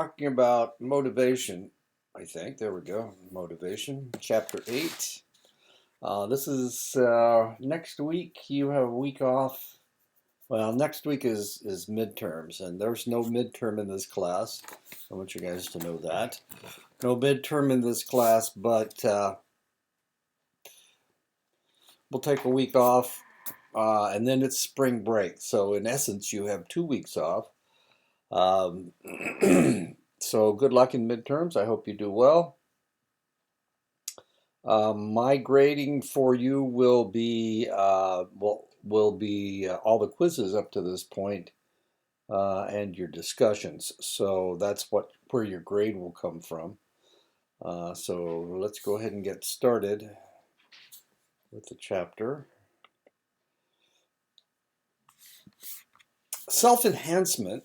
Talking about motivation, I think. There we go. Motivation, chapter 8. This is next week. You have a week off. Well, next week is midterms, and there's no midterm in this class. I want you guys to know that. No midterm in this class, but we'll take a week off, and then it's spring break. So, in essence, you have 2 weeks off. Um, so, good luck in midterms. I hope you do well. My grading for you will be all the quizzes up to this point, and your discussions. So that's where your grade will come from. So let's go ahead and get started with the chapter. Self-enhancement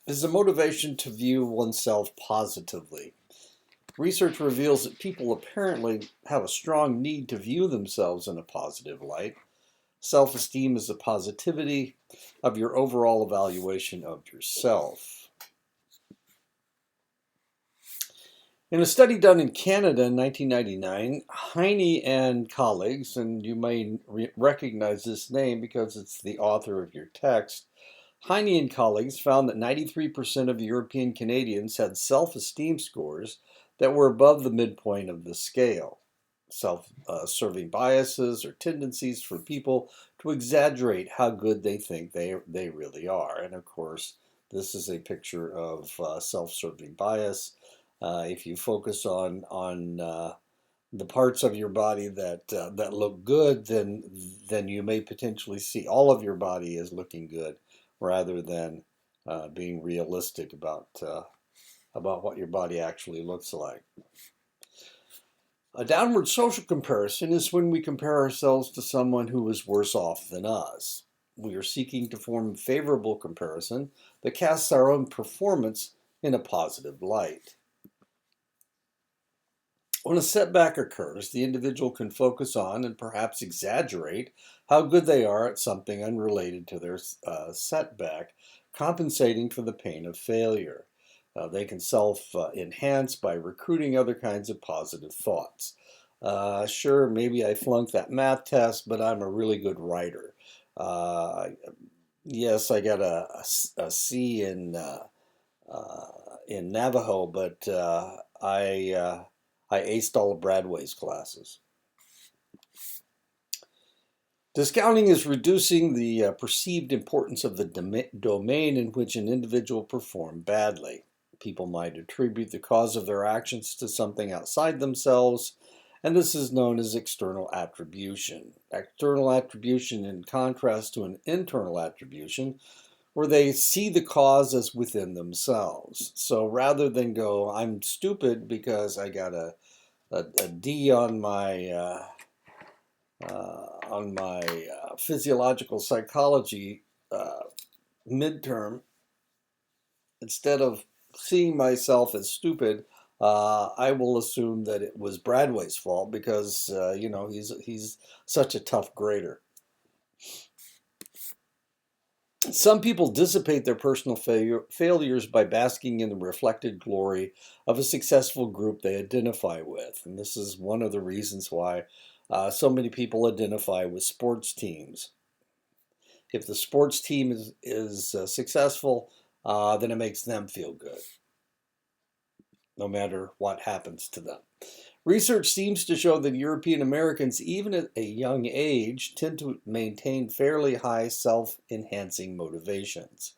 is the motivation to view oneself positively. Research reveals that people apparently have a strong need to view themselves in a positive light. Self-esteem is the positivity of your overall evaluation of yourself. In a study done in Canada in 1999, Heine and colleagues, and you may recognize this name because it's the author of your text, Heine and colleagues found that 93% of European Canadians had self-esteem scores that were above the midpoint of the scale. Self-serving biases or tendencies for people to exaggerate how good they think they really are. And of course, this is a picture of self-serving bias. If you focus on the parts of your body that look good, then you may potentially see all of your body as looking good, rather than being realistic about what your body actually looks like. A downward social comparison is when we compare ourselves to someone who is worse off than us. We are seeking to form a favorable comparison that casts our own performance in a positive light. When a setback occurs, the individual can focus on and perhaps exaggerate how good they are at something unrelated to their setback, compensating for the pain of failure. They can self-enhance by recruiting other kinds of positive thoughts. Sure, maybe I flunked that math test, but I'm a really good writer. Uh, yes, I got a C in Navajo, but I aced all of Bradway's classes. Discounting is reducing the perceived importance of the domain in which an individual performed badly. People might attribute the cause of their actions to something outside themselves, and this is known as external attribution. External attribution, in contrast to an internal attribution, where they see the cause as within themselves. So rather than go, I'm stupid because I got a D on my physiological psychology midterm, instead of seeing myself as stupid, I will assume that it was Bradway's fault because he's such a tough grader. Some people dissipate their personal failures by basking in the reflected glory of a successful group they identify with. And this is one of the reasons why so many people identify with sports teams. If the sports team is successful, then it makes them feel good, no matter what happens to them. Research seems to show that European Americans, even at a young age, tend to maintain fairly high self-enhancing motivations.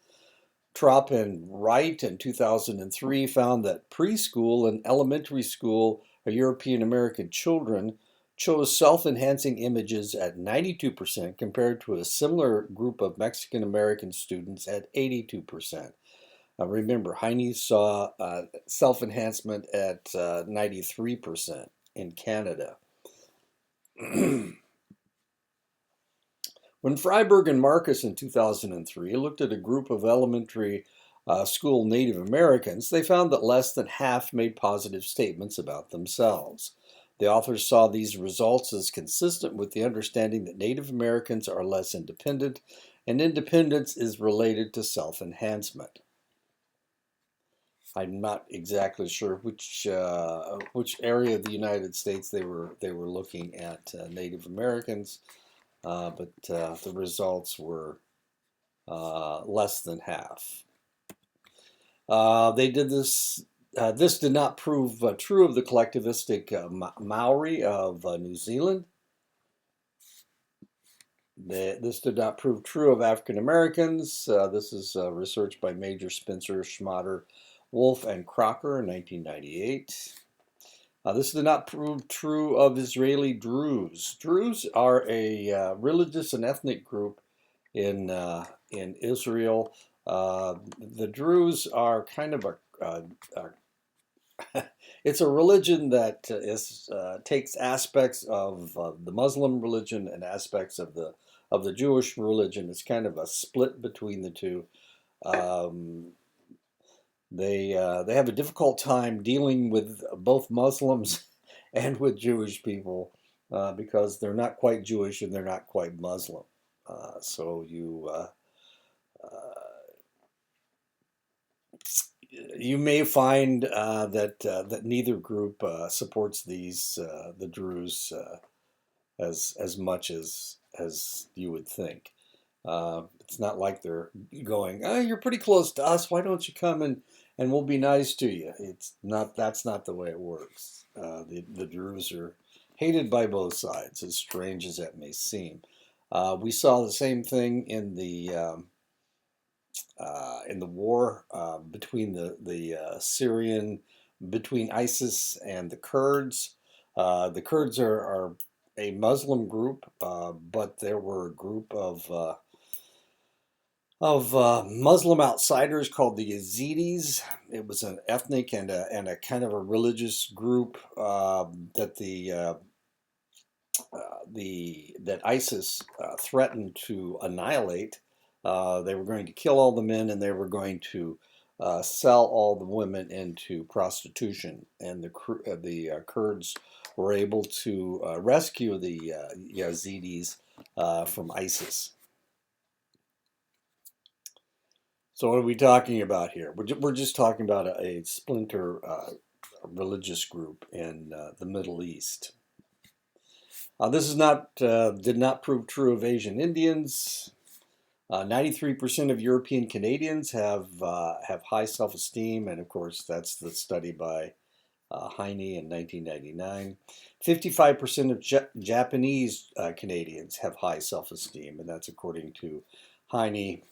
Trop and Wright in 2003 found that preschool and elementary school European American children chose self-enhancing images at 92% compared to a similar group of Mexican American students at 82%. Remember, Heine saw self-enhancement at 93% in Canada. When Freiberg and Marcus in 2003 looked at a group of elementary school Native Americans, they found that less than half made positive statements about themselves. The authors saw these results as consistent with the understanding that Native Americans are less independent, and independence is related to self-enhancement. I'm not exactly sure which area of the United States they were looking at Native Americans, but the results were less than half. They did this. This did not prove true of the collectivistic Maori of New Zealand. This did not prove true of African Americans. This is research by Major Spencer, Schmatter, Wolf, and Crocker in 1998. This did not prove true of Israeli Druze. Druze are a religious and ethnic group in Israel. The Druze are kind of it's a religion that takes aspects of the Muslim religion and aspects of the Jewish religion. It's kind of a split between the two. Um, they have a difficult time dealing with both Muslims and with Jewish people because they're not quite Jewish and they're not quite Muslim. So you may find that neither group supports the Druze as much as you would think. It's not like they're going, oh, you're pretty close to us. Why don't you come and we'll be nice to you? It's not. That's not the way it works. The Druze are hated by both sides, as strange as that may seem. We saw the same thing in the war between the Syrian between ISIS and the Kurds. The Kurds are a Muslim group, but there were a group of Muslim outsiders called the Yazidis. It was an ethnic and a kind of a religious group that that ISIS threatened to annihilate. They were going to kill all the men and they were going to sell all the women into prostitution. And the Kurds were able to rescue the Yazidis from ISIS. So what are we talking about here? We're just talking about a splinter religious group in the Middle East. This is not did not prove true of Asian Indians. 93% of European Canadians have high self-esteem, and of course that's the study by Heine in 1999. 55% of Japanese Canadians have high self-esteem, and that's according to Heine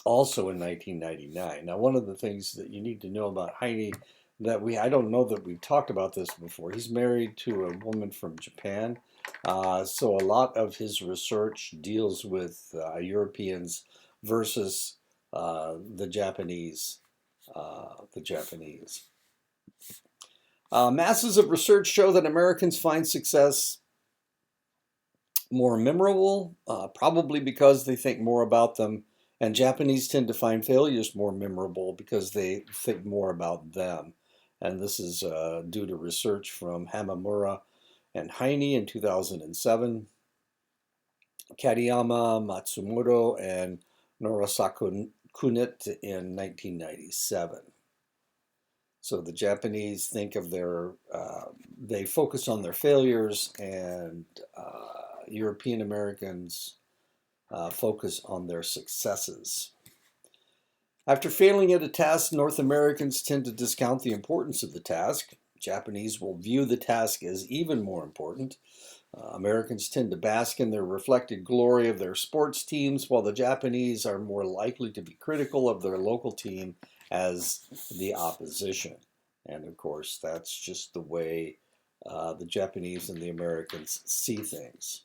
also in 1999. Now, one of the things that you need to know about Heine that I don't know that we've talked about this before. He's married to a woman from Japan. So a lot of his research deals with Europeans versus the Japanese. The Japanese. Masses of research show that Americans find success more memorable, probably because they think more about them, and Japanese tend to find failures more memorable because they think more about them. And this is due to research from Hamamura and Heine in 2007, Katayama, Matsumoto, and Norisaku Kunit in 1997. So the Japanese think of they focus on their failures, and European Americans focus on their successes. After failing at a task, North Americans tend to discount the importance of the task. Japanese will view the task as even more important. Americans tend to bask in their reflected glory of their sports teams, while the Japanese are more likely to be critical of their local team as the opposition. And of course, that's just the way the Japanese and the Americans see things.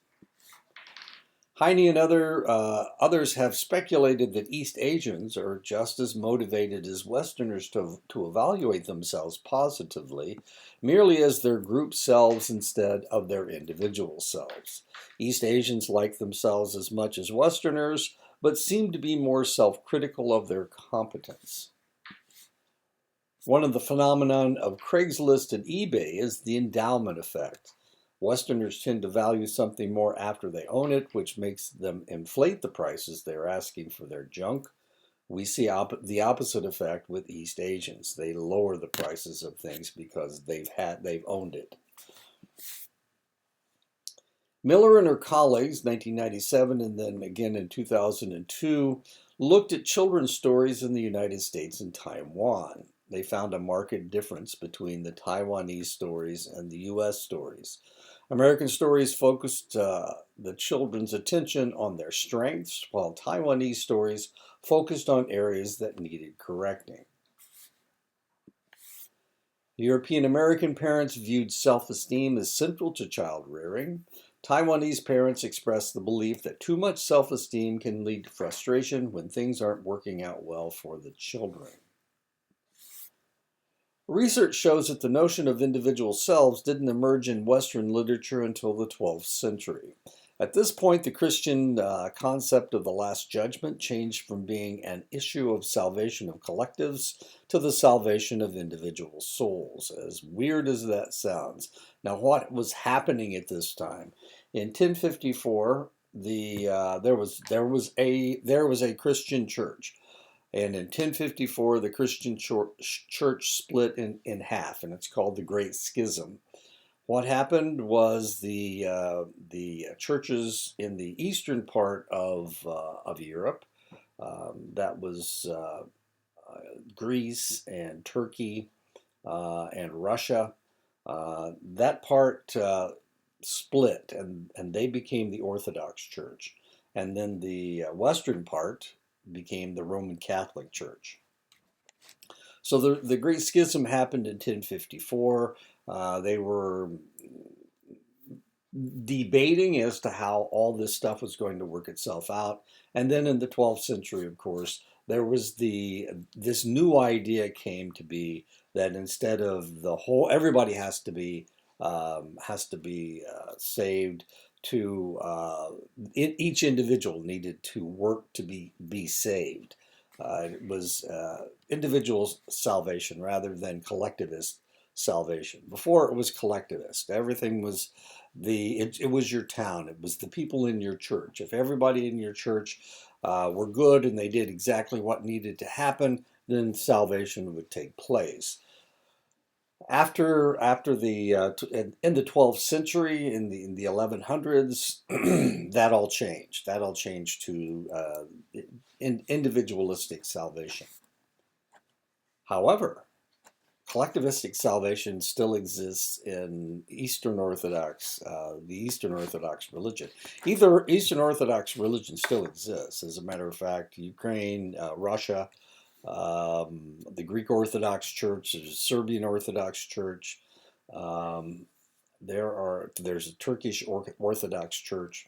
Heine and others have speculated that East Asians are just as motivated as Westerners to evaluate themselves positively, merely as their group selves instead of their individual selves. East Asians like themselves as much as Westerners, but seem to be more self-critical of their competence. One of the phenomenon of Craigslist and eBay is the endowment effect. Westerners tend to value something more after they own it, which makes them inflate the prices they're asking for their junk. We see the opposite effect with East Asians. They lower the prices of things because they've owned it. Miller and her colleagues, 1997 and then again in 2002, looked at children's stories in the United States and Taiwan. They found a marked difference between the Taiwanese stories and the U.S. stories. American stories focused the children's attention on their strengths, while Taiwanese stories focused on areas that needed correcting. European American parents viewed self esteem as central to child rearing. Taiwanese parents expressed the belief that too much self esteem can lead to frustration when things aren't working out well for the children. Research shows that the notion of individual selves didn't emerge in Western literature until the 12th century. At this point, the Christian concept of the Last Judgment changed from being an issue of salvation of collectives to the salvation of individual souls, as weird as that sounds. Now, what was happening at this time? In 1054, there was a Christian church. And in 1054, the Christian church split in half, and it's called the Great Schism. What happened was the churches in the eastern part of Europe, that was Greece and Turkey and Russia, that part split, and they became the Orthodox Church. And then the western part became the Roman Catholic Church. So the Great Schism happened in 1054. They were debating as to how all this stuff was going to work itself out. And then in the 12th century, of course, there was this new idea came to be that instead of the whole, everybody has to be saved. Each individual needed to work to be saved. It was individual salvation rather than collectivist salvation. Before it was collectivist. Everything was it was your town. It was the people in your church. If everybody in your church were good and they did exactly what needed to happen, then salvation would take place. After the in the 12th century, in the 1100s, that all changed. That all changed to individualistic salvation. However, collectivistic salvation still exists in Eastern Orthodox, the Eastern Orthodox religion. Eastern Orthodox religion still exists. As a matter of fact, Ukraine, Russia, the Greek Orthodox Church, there's a Serbian Orthodox Church. There's a Turkish Orthodox Church.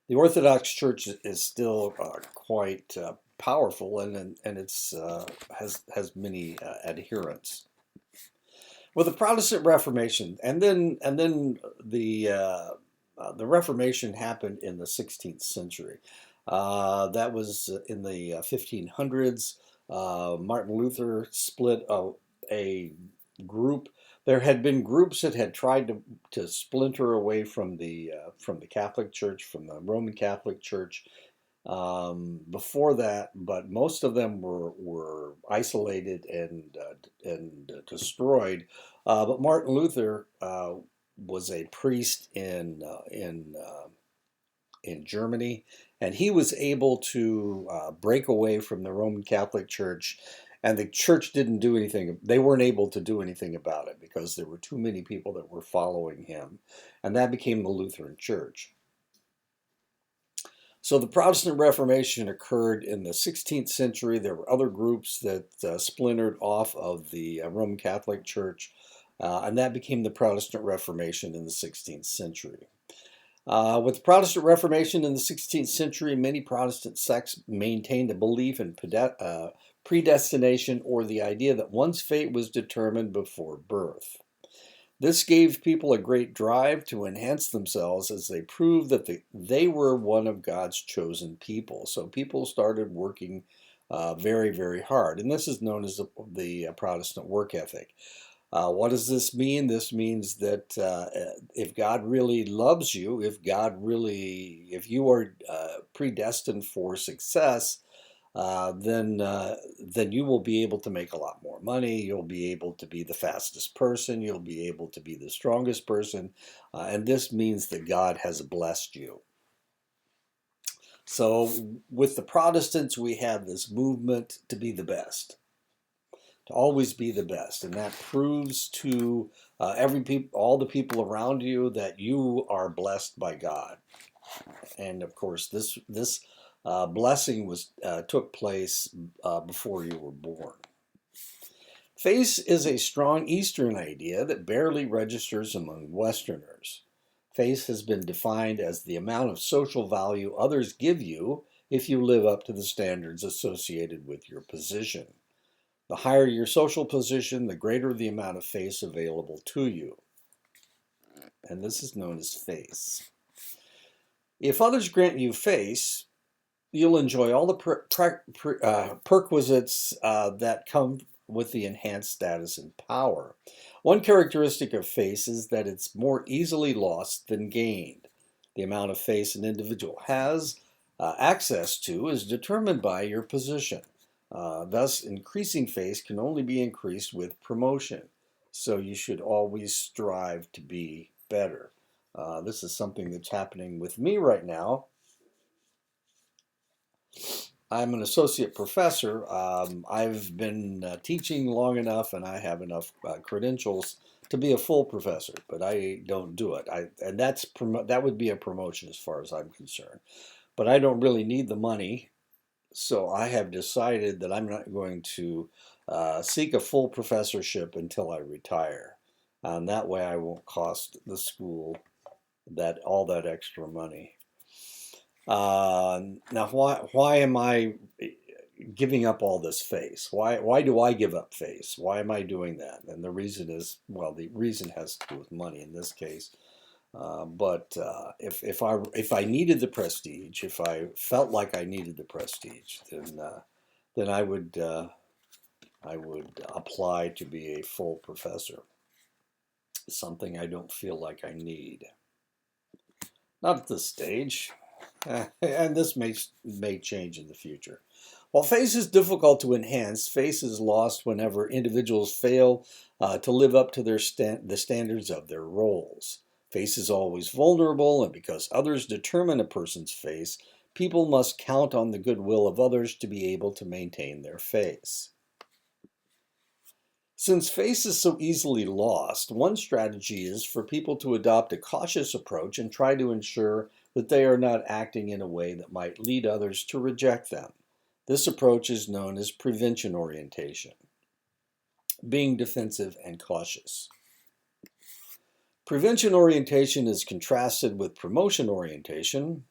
The Orthodox Church is still quite powerful, and it's has many adherents. With the Protestant Reformation, and then the Reformation happened in the 16th century. That was in the 1500s. Martin Luther split a group. There had been groups that had tried to splinter away from the Catholic Church, from the Roman Catholic Church, before that, but most of them were isolated and destroyed. But Martin Luther was a priest in Germany, and he was able to break away from the Roman Catholic Church, and the church didn't do anything. They weren't able to do anything about it because there were too many people that were following him, and that became the Lutheran Church. So the Protestant Reformation occurred in the 16th century. There were other groups that splintered off of the Roman Catholic Church, and that became the Protestant Reformation in the 16th century. With the Protestant Reformation in the 16th century, many Protestant sects maintained a belief in predestination, or the idea that one's fate was determined before birth. This gave people a great drive to enhance themselves as they proved that they were one of God's chosen people. So people started working very, very hard. And this is known as the Protestant work ethic. What does this mean? This means that if God really loves you, if you are predestined for success, then you will be able to make a lot more money. You'll be able to be the fastest person. You'll be able to be the strongest person. And this means that God has blessed you. So with the Protestants, we have this movement to be the best, to always be the best, and that proves to all the people around you that you are blessed by God. And of course, this blessing was took place before you were born. Face is a strong Eastern idea that barely registers among Westerners. Face has been defined as the amount of social value others give you if you live up to the standards associated with your position. The higher your social position, the greater the amount of face available to you. And this is known as face. If others grant you face, you'll enjoy all the perquisites that come with the enhanced status and power. One characteristic of face is that it's more easily lost than gained. The amount of face an individual has access to is determined by your position. Thus, increasing face can only be increased with promotion. So you should always strive to be better. This is something that's happening with me right now. I'm an associate professor. I've been teaching long enough and I have enough credentials to be a full professor, but I don't do it. That would be a promotion as far as I'm concerned. But I don't really need the money, so I have decided that I'm not going to seek a full professorship until I retire. And that way I won't cost the school all that extra money. Now, why am I giving up all this face? Why do I give up face? Why am I doing that? And the reason is, well, the reason has to do with money in this case. But if I needed the prestige, if I felt like I needed the prestige, then I would apply to be a full professor. Something I don't feel like I need. Not at this stage. And this may change in the future. While face is difficult to enhance, face is lost whenever individuals fail to live up to the standards of their roles. Face is always vulnerable, and because others determine a person's face, people must count on the goodwill of others to be able to maintain their face. Since face is so easily lost, one strategy is for people to adopt a cautious approach and try to ensure that they are not acting in a way that might lead others to reject them. This approach is known as prevention orientation, being defensive and cautious. Prevention orientation is contrasted with promotion orientation,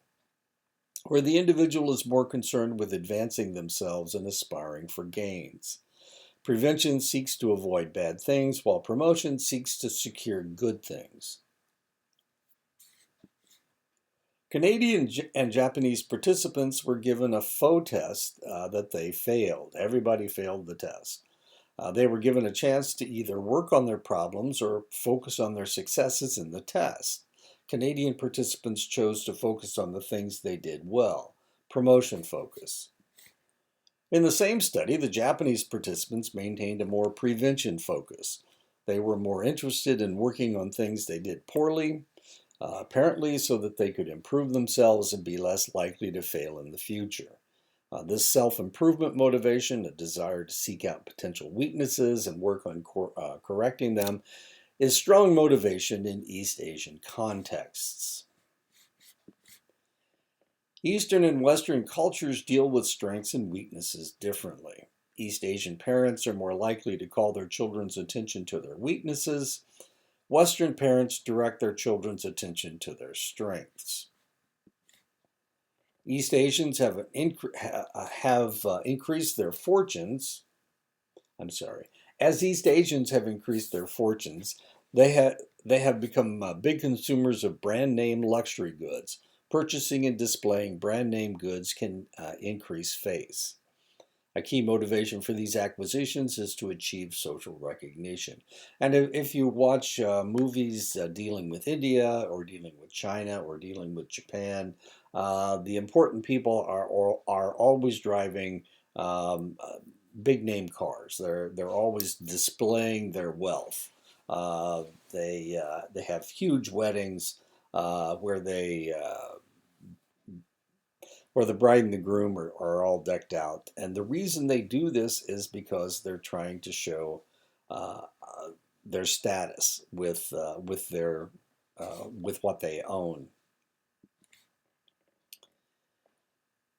where the individual is more concerned with advancing themselves and aspiring for gains. Prevention seeks to avoid bad things, while promotion seeks to secure good things. Canadian and Japanese participants were given a faux test that they failed. Everybody failed the test. They were given a chance to either work on their problems or focus on their successes in the test. Canadian participants chose to focus on the things they did well, promotion focus. In the same study, the Japanese participants maintained a more prevention focus. They were more interested in working on things they did poorly, apparently so that they could improve themselves and be less likely to fail in the future. This self-improvement motivation, a desire to seek out potential weaknesses and work on correcting them, is strong motivation in East Asian contexts. Eastern and Western cultures deal with strengths and weaknesses differently. East Asian parents are more likely to call their children's attention to their weaknesses. Western parents direct their children's attention to their strengths. East Asians have increased their fortunes. As East Asians have increased their fortunes, they have become big consumers of brand name luxury goods. Purchasing and displaying brand name goods can increase face. A key motivation for these acquisitions is to achieve social recognition. And if you watch movies dealing with India or dealing with China or dealing with Japan, the important people are always driving big name cars. They're always displaying their wealth. Uh, they have huge weddings where they where the bride and the groom are all decked out. And the reason they do this is because they're trying to show their status with their with what they own.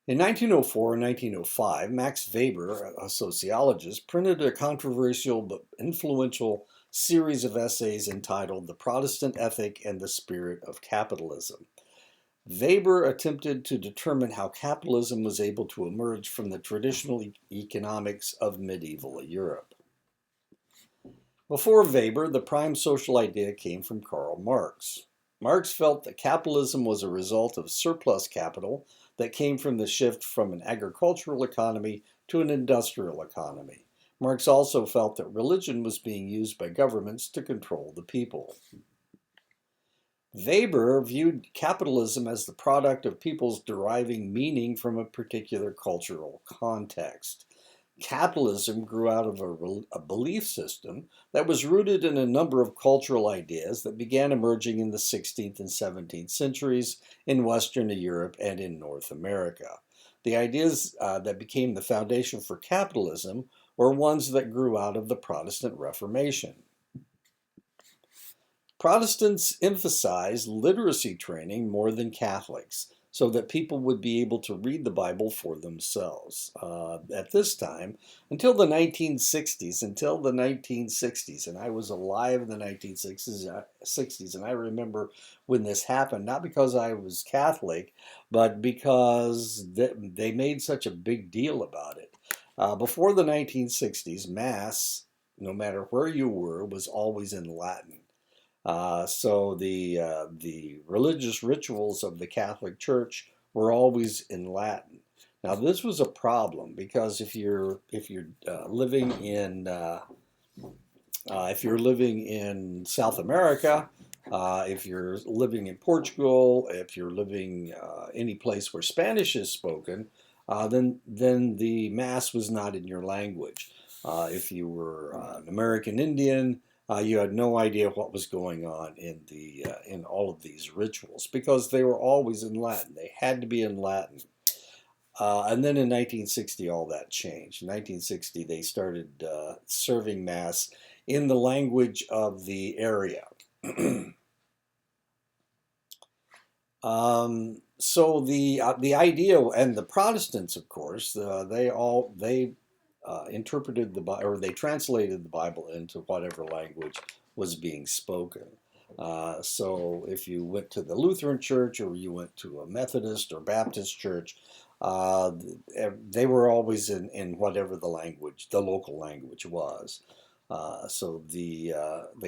In 1904 and 1905, Max Weber, a sociologist, printed a controversial but influential series of essays entitled The Protestant Ethic and the Spirit of Capitalism. Weber attempted to determine how capitalism was able to emerge from the traditional economics of medieval Europe. Before Weber, the prime social idea came from Karl Marx. Marx felt that capitalism was a result of surplus capital that came from the shift from an agricultural economy to an industrial economy. Marx also felt that religion was being used by governments to control the people. Weber viewed capitalism as the product of people's deriving meaning from a particular cultural context. Capitalism grew out of a belief system that was rooted in a number of cultural ideas that began emerging in the 16th and 17th centuries in Western Europe and in North America. The ideas that became the foundation for capitalism were ones that grew out of the Protestant Reformation. Protestants emphasized literacy training more than Catholics so that people would be able to read the Bible for themselves. At this time, until the 1960s, and I was alive in the 1960s, and I remember when this happened, not because I was Catholic, but because they made such a big deal about it. Before the 1960s, Mass, no matter where you were, was always in Latin. So the religious rituals of the Catholic Church were always in Latin. Now this was a problem because if you're living in South America, if you're living in Portugal, if you're living any place where Spanish is spoken, then the Mass was not in your language. If you were an American Indian, you had no idea what was going on in all of these rituals because they were always in Latin. They had to be in Latin. And then in 1960, all that changed. In 1960, they started serving Mass in the language of the area. So the idea, and the Protestants, of course, they interpreted the Bible, or they translated the Bible into whatever language was being spoken. So if you went to the Lutheran Church or you went to a Methodist or Baptist church, they were always in whatever the local language was. So the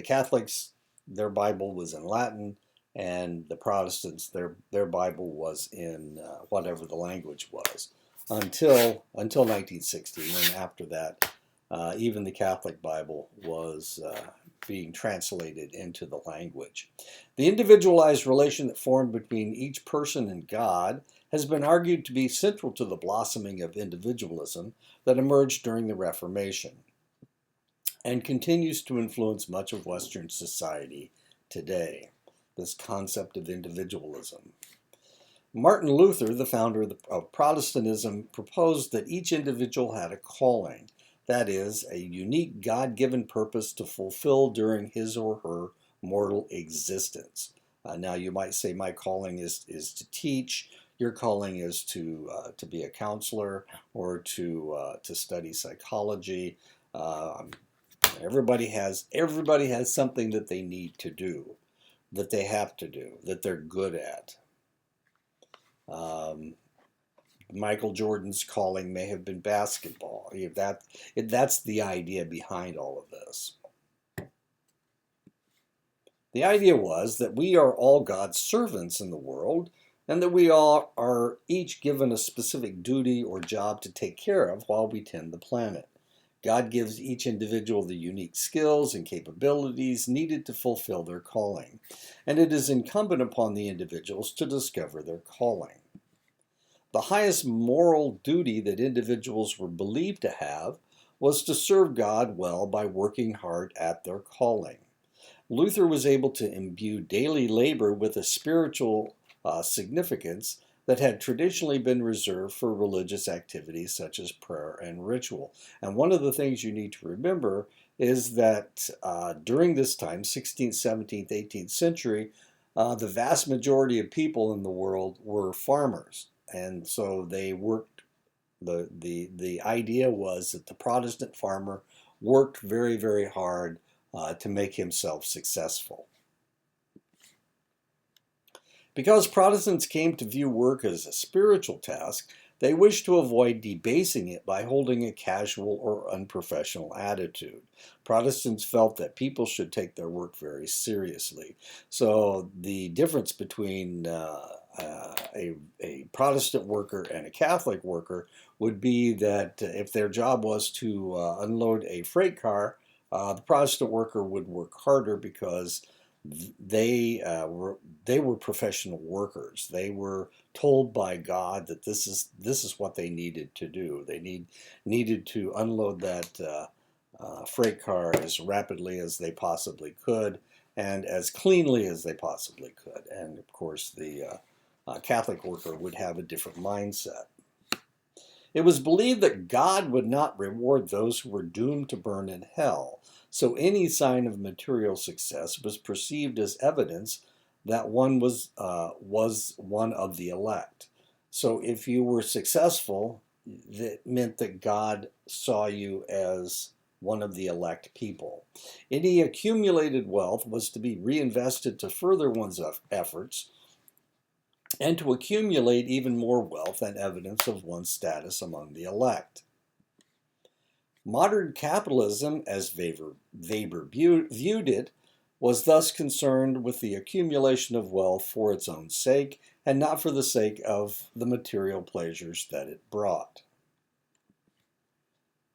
Catholics, their Bible was in Latin, and the Protestants, their Bible was in whatever the language was until 1960. And then after that, even the Catholic Bible was being translated into the language. The individualized relation that formed between each person and God has been argued to be central to the blossoming of individualism that emerged during the Reformation and continues to influence much of Western society today. This concept of individualism. Martin Luther, the founder of Protestantism, proposed that each individual had a calling, that is, a unique God-given purpose to fulfill during his or her mortal existence. Now, you might say, my calling is to teach. Your calling is to be a counselor or to study psychology. Everybody has something that they need to do, that they have to do, that they're good at. Michael Jordan's calling may have been basketball. That's the idea behind all of this. The idea was that we are all God's servants in the world, and that we all are each given a specific duty or job to take care of while we tend the planet. God gives each individual the unique skills and capabilities needed to fulfill their calling, and it is incumbent upon the individuals to discover their calling. The highest moral duty that individuals were believed to have was to serve God well by working hard at their calling. Luther was able to imbue daily labor with a spiritual significance that had traditionally been reserved for religious activities such as prayer and ritual. And one of the things you need to remember is that during this time, 16th, 17th, 18th century, the vast majority of people in the world were farmers. And so they worked, the idea was that the Protestant farmer worked very, very hard to make himself successful. Because Protestants came to view work as a spiritual task, they wished to avoid debasing it by holding a casual or unprofessional attitude. Protestants felt that people should take their work very seriously. So the difference between a Protestant worker and a Catholic worker would be that if their job was to unload a freight car, the Protestant worker would work harder because they were professional workers. They were told by God that this is what they needed to do. They needed to unload that freight car as rapidly as they possibly could and as cleanly as they possibly could. And of course, the Catholic worker would have a different mindset. It was believed that God would not reward those who were doomed to burn in hell, so any sign of material success was perceived as evidence that one was one of the elect. So if you were successful, that meant that God saw you as one of the elect people. Any accumulated wealth was to be reinvested to further one's efforts and to accumulate even more wealth and evidence of one's status among the elect. Modern capitalism, as Weber viewed it, was thus concerned with the accumulation of wealth for its own sake and not for the sake of the material pleasures that it brought.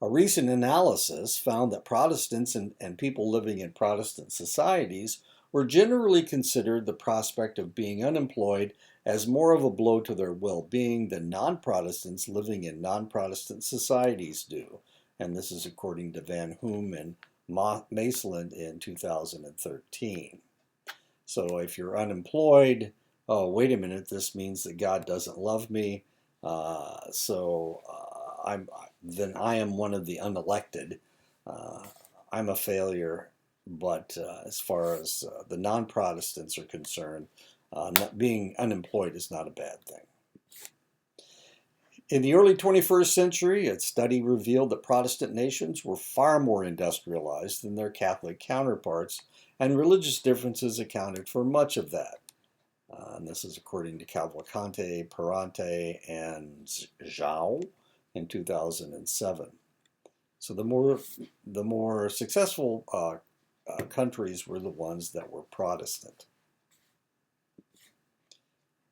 A recent analysis found that Protestants and people living in Protestant societies were generally considered the prospect of being unemployed as more of a blow to their well-being than non-Protestants living in non-Protestant societies do. And this is according to Van Hoom and Maesland in 2013. So if you're unemployed, oh, wait a minute, this means that God doesn't love me. Then I am one of the unelected. I'm a failure. But as far as the non-Protestants are concerned, being unemployed is not a bad thing. In the early 21st century, a study revealed that Protestant nations were far more industrialized than their Catholic counterparts, and religious differences accounted for much of that. And this is according to Cavalcante, Perante, and Zhao in 2007. So the more successful countries were the ones that were Protestant.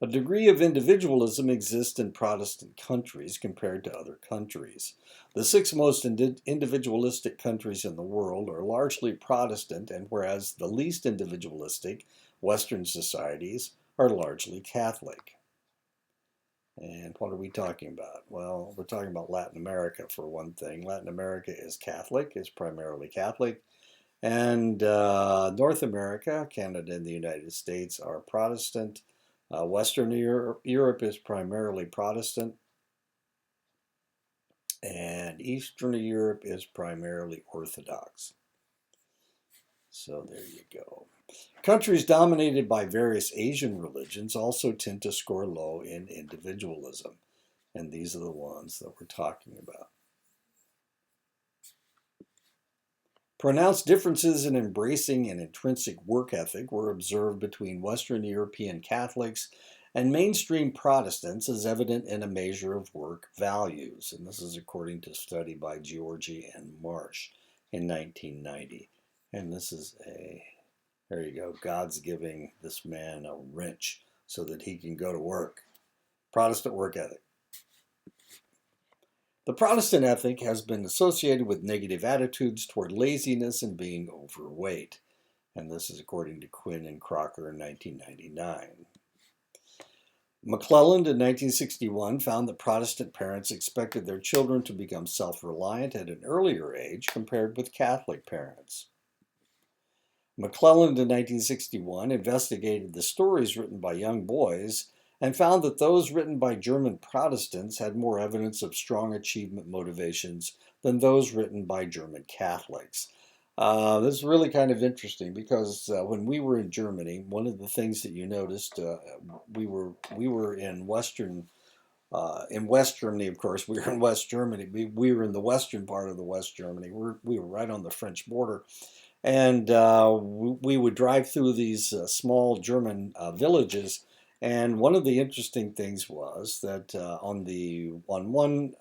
A degree of individualism exists in Protestant countries compared to other countries. The six most individualistic countries in the world are largely Protestant, and whereas the least individualistic Western societies are largely Catholic. And what are we talking about? Well, we're talking about Latin America for one thing. Latin America is Catholic, is primarily Catholic. And North America, Canada and the United States are Protestant. Western Europe is primarily Protestant. And Eastern Europe is primarily Orthodox. So there you go. Countries dominated by various Asian religions also tend to score low in individualism. And these are the ones that we're talking about. Pronounced differences in embracing an intrinsic work ethic were observed between Western European Catholics and mainstream Protestants, as evident in a measure of work values. And this is according to a study by Georgi and Marsh in 1990. And this is there you go, God's giving this man a wrench so that he can go to work. Protestant work ethic. The Protestant ethic has been associated with negative attitudes toward laziness and being overweight. And this is according to Quinn and Crocker in 1999. McClelland in 1961 found that Protestant parents expected their children to become self-reliant at an earlier age compared with Catholic parents. McClelland in 1961 investigated the stories written by young boys and found that those written by German Protestants had more evidence of strong achievement motivations than those written by German Catholics. This is really kind of interesting because when we were in Germany, one of the things that you noticed, we were in West Germany, of course. We were in West Germany. We were in the western part of the West Germany. We were right on the French border. And we would drive through these small German villages. And one of the interesting things was that on one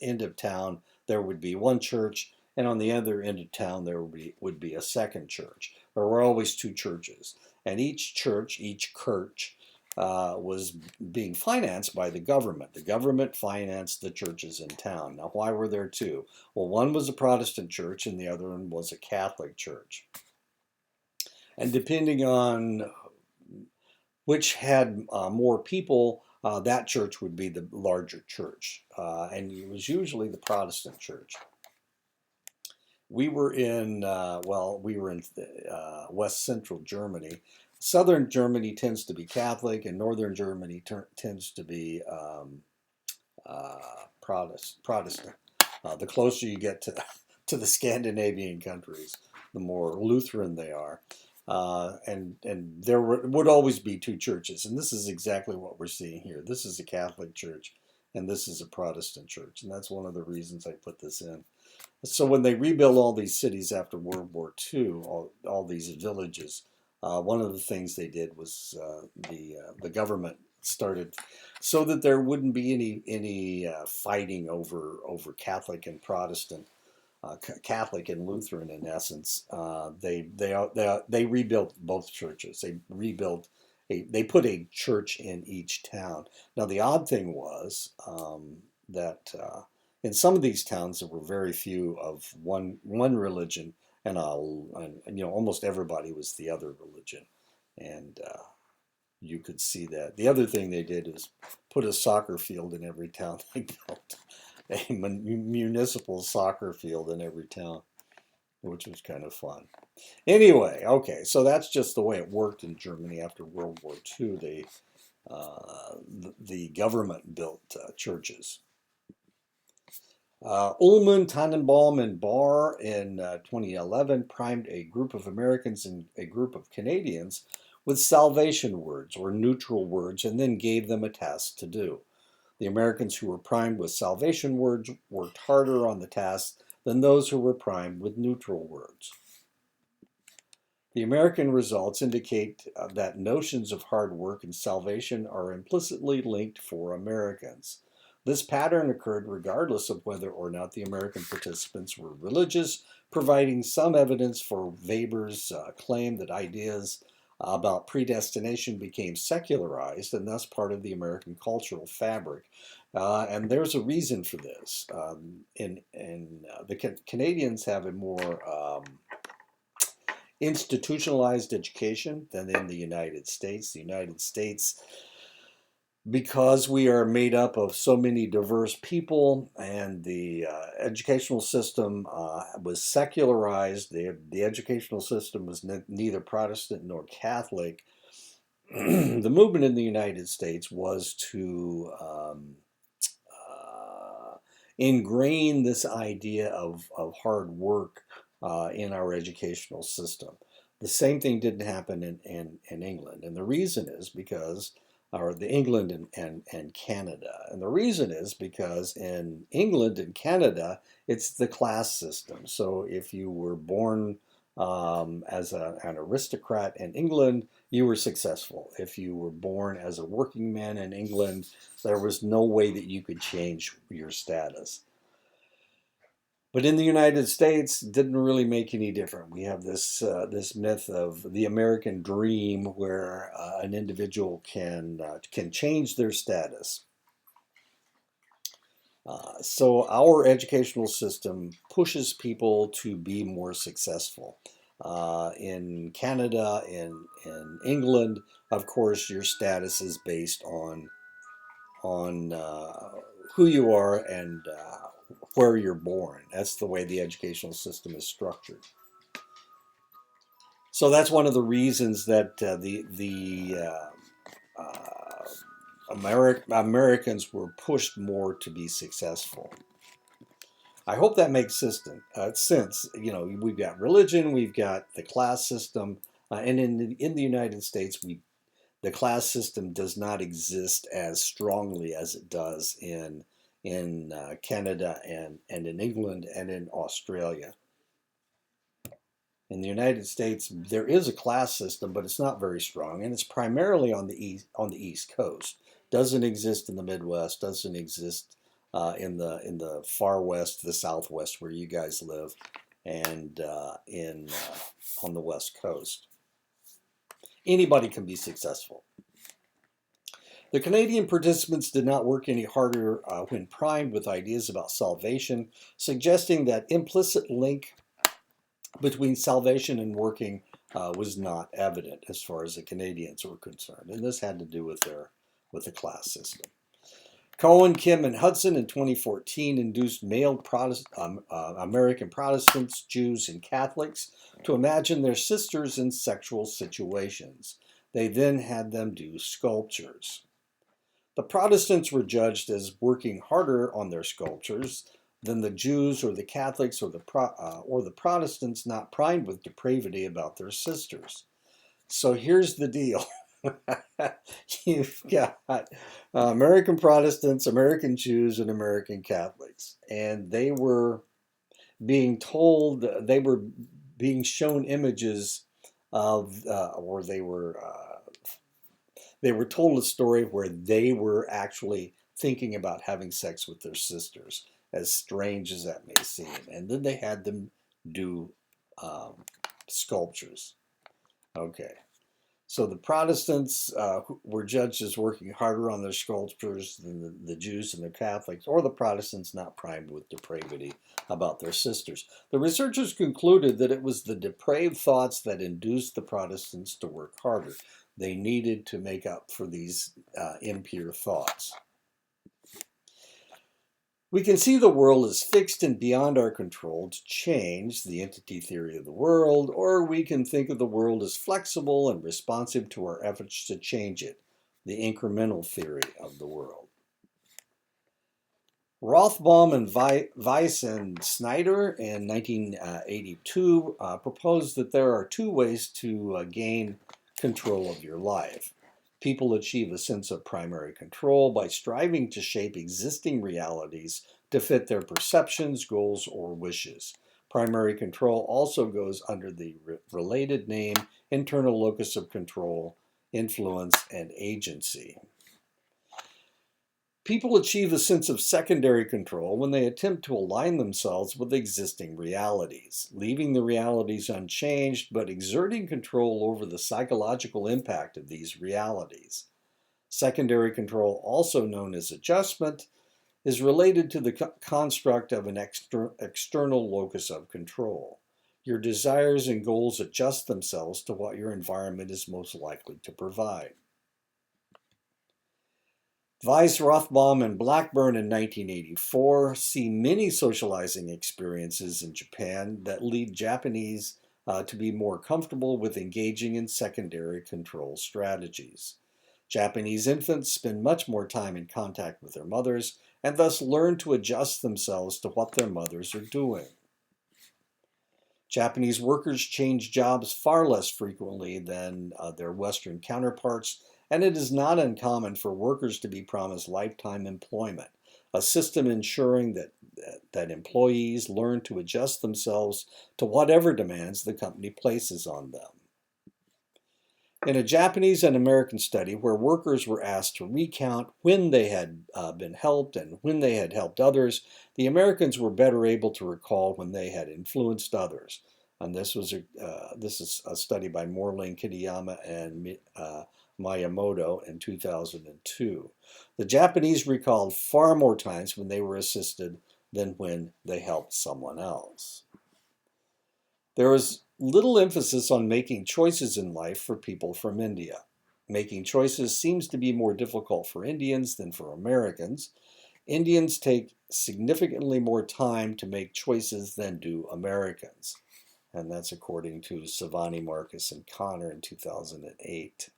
end of town there would be one church, and on the other end of town there would be a second church. There were always two churches, and each church, each kirch, was being financed by the government. The government financed the churches in town. Now, why were there two? Well, one was a Protestant church and the other one was a Catholic church. And depending on which had more people, that church would be the larger church. And it was usually the Protestant church. We were in West Central Germany. Southern Germany tends to be Catholic, and Northern Germany tends to be Protestant. The closer you get to the Scandinavian countries, the more Lutheran they are. And there would always be two churches, and this is exactly what we're seeing here. This is a Catholic church, and this is a Protestant church, and that's one of the reasons I put this in. So when they rebuilt all these cities after World War II, all these villages, one of the things they did was the government started so that there wouldn't be any fighting over Catholic and Protestant, Catholic and Lutheran in essence. They rebuilt both churches. They put a church in each town. Now the odd thing was that in some of these towns there were very few of one religion, and almost everybody was the other religion, and you could see that. The other thing they did is put a soccer field in every town. They built a municipal soccer field in every town, which was kind of fun. Anyway, okay, so that's just the way it worked in Germany after World War II. The government built churches. Ullman, Tannenbaum, and Barr in 2011 primed a group of Americans and a group of Canadians with salvation words or neutral words, and then gave them a task to do. The Americans who were primed with salvation words worked harder on the task than those who were primed with neutral words. The American results indicate that notions of hard work and salvation are implicitly linked for Americans. This pattern occurred regardless of whether or not the American participants were religious, providing some evidence for Weber's claim that ideas about predestination became secularized and thus part of the American cultural fabric. And there's a reason for this. The Canadians have a more institutionalized education than in the United States. The United States, because we are made up of so many diverse people and the educational system was secularized, the educational system was neither Protestant nor Catholic, the movement in the United States was to ingrain this idea of hard work in our educational system. The same thing didn't happen in England, and the reason is because England and Canada. And the reason is because in England and Canada, it's the class system. So if you were born as an aristocrat in England, you were successful. If you were born as a working man in England, there was no way that you could change your status. But in the United States, it didn't really make any difference. We have this myth of the American dream, where an individual can change their status. So our educational system pushes people to be more successful. In Canada, in England, of course, your status is based on who you are and where you're born. That's the way the educational system is structured. So that's one of the reasons that Americans were pushed more to be successful. I hope that makes sense. You know, we've got religion, we've got the class system, and in the United States, the class system does not exist as strongly as it does in Canada and in England and in Australia. In the United States, there is a class system, but it's not very strong, and it's primarily on the East Coast. Doesn't exist in the Midwest. Doesn't exist in the far west, the Southwest, where you guys live, and in on the West Coast. Anybody can be successful. The Canadian participants did not work any harder when primed with ideas about salvation, suggesting that implicit link between salvation and working was not evident as far as the Canadians were concerned, and this had to do with the class system. Cohen, Kim, and Hudson in 2014 induced male American Protestants, Jews, and Catholics to imagine their sisters in sexual situations. They then had them do sculptures. The Protestants were judged as working harder on their sculptures than the Jews or the Catholics or the Protestants not primed with depravity about their sisters. So here's the deal. You've got American Protestants, American Jews, and American Catholics, and they were being shown images of, or they were told a story where they were actually thinking about having sex with their sisters, as strange as that may seem. And then they had them do sculptures. Okay. So the Protestants were judged as working harder on their sculptures than the Jews and the Catholics, or the Protestants not primed with depravity about their sisters. The researchers concluded that it was the depraved thoughts that induced the Protestants to work harder. They needed to make up for these impure thoughts. We can see the world as fixed and beyond our control to change, the entity theory of the world, or we can think of the world as flexible and responsive to our efforts to change it, the incremental theory of the world. Rothbaum and Weiss and Snyder in 1982 proposed that there are two ways to gain control of your life. People achieve a sense of primary control by striving to shape existing realities to fit their perceptions, goals, or wishes. Primary control also goes under the related name internal locus of control, influence, and agency. People achieve a sense of secondary control when they attempt to align themselves with existing realities, leaving the realities unchanged but exerting control over the psychological impact of these realities. Secondary control, also known as adjustment, is related to the construct of an external locus of control. Your desires and goals adjust themselves to what your environment is most likely to provide. Weiss, Rothbaum, and Blackburn in 1984 see many socializing experiences in Japan that lead Japanese to be more comfortable with engaging in secondary control strategies. Japanese infants spend much more time in contact with their mothers and thus learn to adjust themselves to what their mothers are doing. Japanese workers change jobs far less frequently than their Western counterparts, and it is not uncommon for workers to be promised lifetime employment, a system ensuring that employees learn to adjust themselves to whatever demands the company places on them. In a Japanese and American study where workers were asked to recount when they had been helped and when they had helped others, the Americans were better able to recall when they had influenced others. And this is a study by Morling, Kitayama, and Miyamoto in 2002. The Japanese recalled far more times when they were assisted than when they helped someone else. There is little emphasis on making choices in life for people from India. Making choices seems to be more difficult for Indians than for Americans. Indians take significantly more time to make choices than do Americans. And that's according to Savani, Marcus, and Connor in 2008.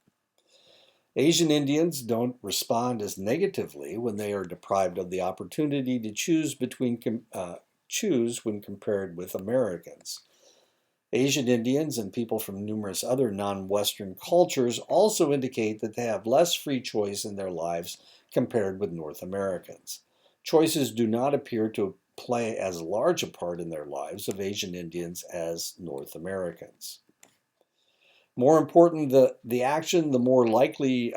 Asian Indians don't respond as negatively when they are deprived of the opportunity to choose when compared with Americans. Asian Indians and people from numerous other non-Western cultures also indicate that they have less free choice in their lives compared with North Americans. Choices do not appear to play as large a part in their lives of Asian Indians as North Americans. More important the action, the more likely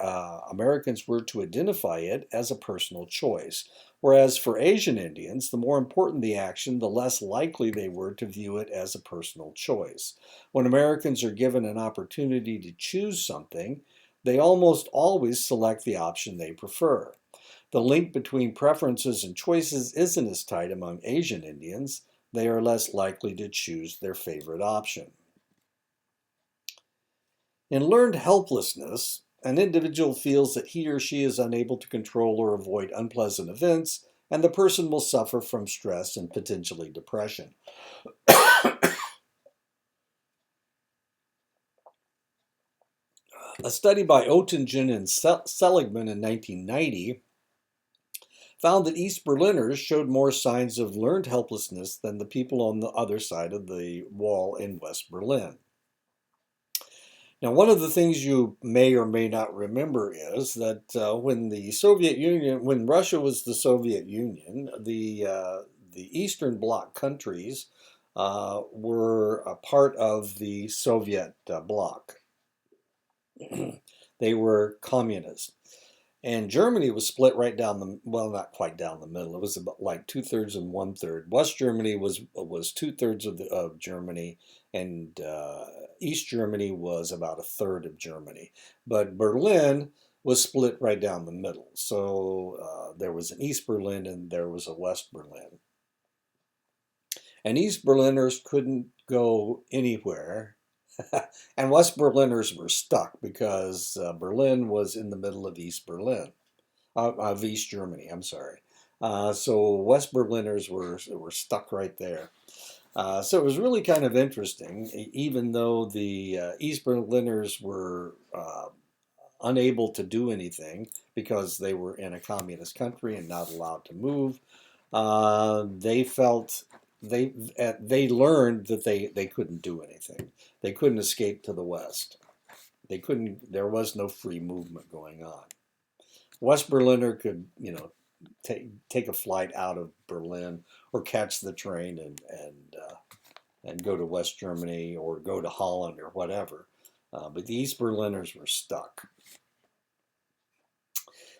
Americans were to identify it as a personal choice. Whereas for Asian Indians, the more important the action, the less likely they were to view it as a personal choice. When Americans are given an opportunity to choose something, they almost always select the option they prefer. The link between preferences and choices isn't as tight among Asian Indians. They are less likely to choose their favorite option. In learned helplessness, an individual feels that he or she is unable to control or avoid unpleasant events, and the person will suffer from stress and potentially depression. A study by Oettingen and Seligman in 1990 found that East Berliners showed more signs of learned helplessness than the people on the other side of the wall in West Berlin. Now, one of the things you may or may not remember is that when Russia was the Soviet Union, the Eastern Bloc countries were a part of the Soviet bloc. They were communist. And Germany was split right down not quite down the middle. It was about like 2/3 and 1/3. West Germany was 2/3 of Germany, and East Germany was about a third of Germany. But Berlin was split right down the middle. So there was an East Berlin and there was a West Berlin. And East Berliners couldn't go anywhere. And West Berliners were stuck because Berlin was in the middle of East Berlin, of East Germany, I'm sorry. So West Berliners were stuck right there. So it was really kind of interesting, even though the East Berliners were unable to do anything because they were in a communist country and not allowed to move. They felt they learned that they couldn't do anything. They couldn't escape to the West. They couldn't. There was no free movement going on. West Berliner could, take a flight out of Berlin or catch the train and go to West Germany or go to Holland or whatever. But the East Berliners were stuck.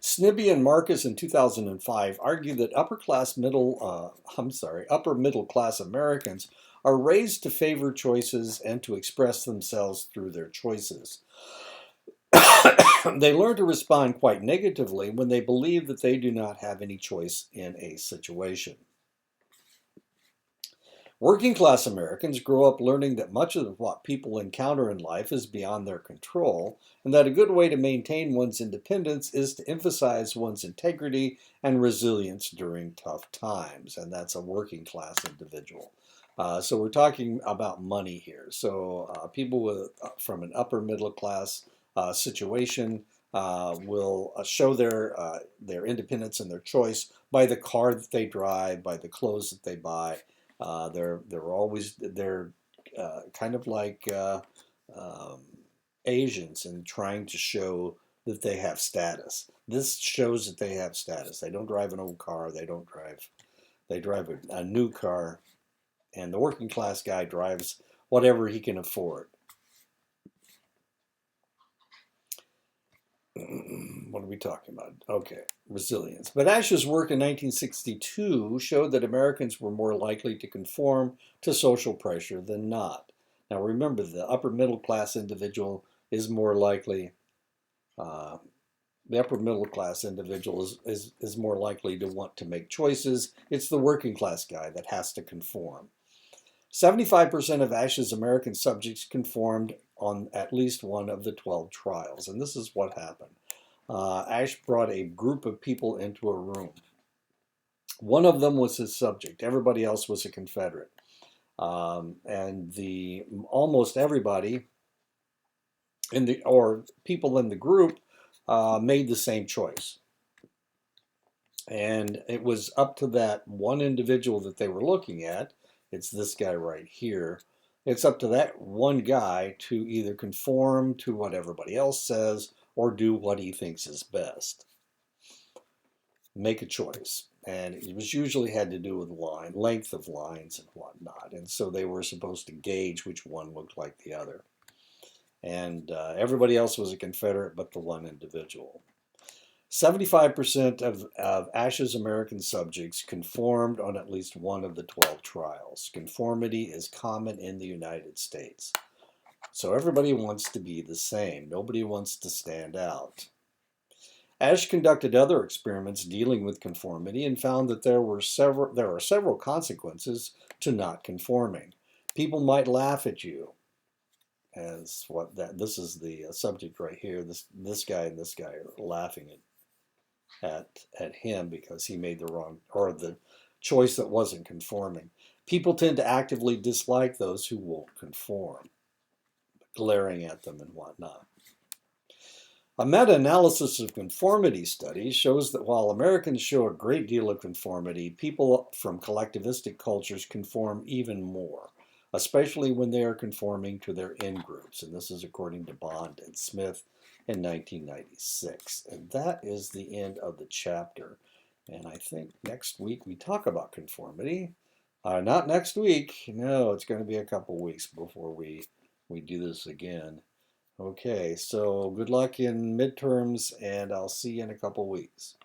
Snibbe and Marcus in 2005 argued that upper middle class Americans are raised to favor choices and to express themselves through their choices. They learn to respond quite negatively when they believe that they do not have any choice in a situation. Working class Americans grow up learning that much of what people encounter in life is beyond their control, and that a good way to maintain one's independence is to emphasize one's integrity and resilience during tough times. And that's a working class individual. So we're talking about money here. So people from an upper middle class situation will show their independence and their choice by the car that they drive, by the clothes that they buy. They're kind of like Asians and trying to show that they have status. This shows that they have status. They don't drive an old car. They drive a new car, and the working class guy drives whatever he can afford. what are we talking about? Okay, resilience. But Ash's work in 1962 showed that Americans were more likely to conform to social pressure than not. Now remember, the upper middle class individual is more likely, uh, the upper middle class individual is more likely to want to make choices. It's the working class guy that has to conform. 75% of Ash's American subjects conformed on at least one of the 12 trials, and this is what happened. Ash brought a group of people into a room. One of them was his subject. Everybody else was a Confederate, and the almost everybody in the or people in the group made the same choice. And it was up to that one individual that they were looking at. It's this guy right here. It's up to that one guy to either conform to what everybody else says or do what he thinks is best. Make a choice. And it was usually had to do with length of lines and whatnot. And so they were supposed to gauge which one looked like the other. And everybody else was a Confederate but the one individual. 75% of Ash's American subjects conformed on at least one of the 12 trials. Conformity is common in the United States. So everybody wants to be the same. Nobody wants to stand out. Ash conducted other experiments dealing with conformity and found that there are several consequences to not conforming. People might laugh at you, as this is the subject right here. This guy and this guy are laughing at him because he made the wrong or the choice that wasn't conforming. People tend to actively dislike those who won't conform, glaring at them and whatnot. A meta-analysis of conformity studies shows that while Americans show a great deal of conformity, people from collectivistic cultures conform even more, especially when they are conforming to their in-groups. And this is according to Bond and Smith in 1996. And that is the end of the chapter. And I think next week we talk about conformity. Not next week. No, it's going to be a couple weeks before we do this again. Okay, so good luck in midterms, and I'll see you in a couple weeks.